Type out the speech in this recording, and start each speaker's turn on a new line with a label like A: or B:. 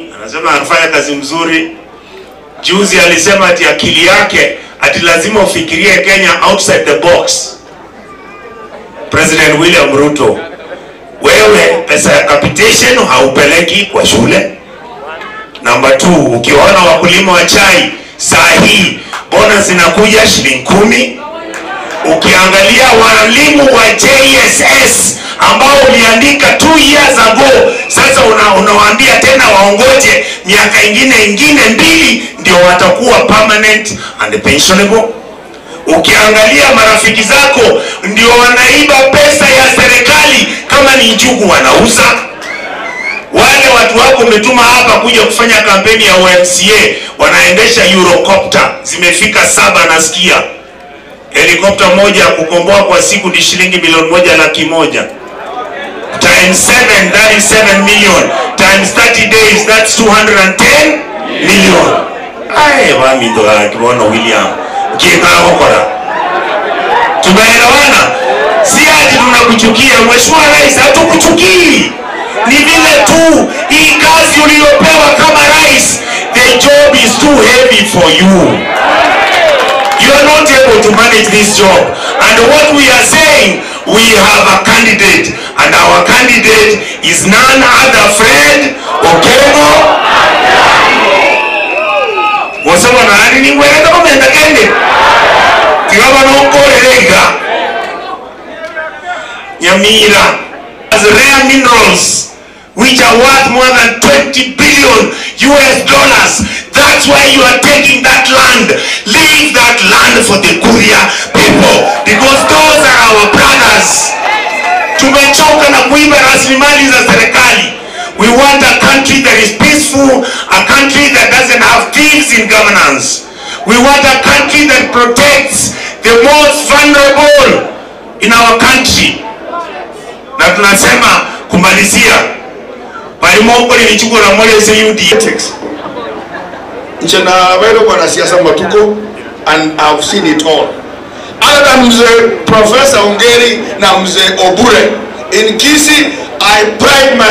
A: Anasema anafanya kazi mzuri. Juzi alisema ati akili yake ati lazima ufikirie Kenya outside the box. President William Ruto, wewe pesa ya capitation haupeleki kwa shule. Number 2, ukiona wakulima wa chai saa hii bonus inakuja shilingi 10. Ukiangalia walimu wa JSS ambao uliandika 2 years ago, sasa unawaambia tena waongoje miaka ingine 2 ndio watakuwa permanent and pensionable. Ukiangalia marafiki zako ndio wanaiba pesa ya serikali, kama ni njugu wanauza. Wale watu wako umetuma hapa kuja kufanya kampeni ya OMCA wanaendesha Eurocopter, zimefika 7 nasikia. Helikopter moja kukomboa kwa siku ni shilingi milioni 1,100,000. Times 7, that is 7 million. Times 30 days, that's 210 million. Aye, wami ndo akiona William. Kikao kora. Tumeelewana? Si ati tunakuchukia, Mheshimiwa Rais, hatukuchukii. Ni vile tu hii kazi uliyopewa kama rais, the job is too heavy for you. You are not able to manage this job. And what we are saying, we have a candidate, and our candidate is none other Fred Okengo. Wasema na nani ni wewe kama umeenda kende? Tigaba na ukorelega. Nyamira has rare minerals which are worth more than 20 billion US dollars. That's why you are taking that land. Leave that land for the Kuria people, because those are our brothers. Tumechoka na kuiba rasilimali za serikali. We want a country that is peaceful, a country that doesn't have thieves in governance. We want a country that protects the most vulnerable in our country. Na tunasema kumalizia palimoko ni chuko na mwele UD.
B: Nchena welo kwa na siasa matuko, and I've seen it all. Other than Mzee Professor Ongeri na Mzee Obure, in Kisii, I pride my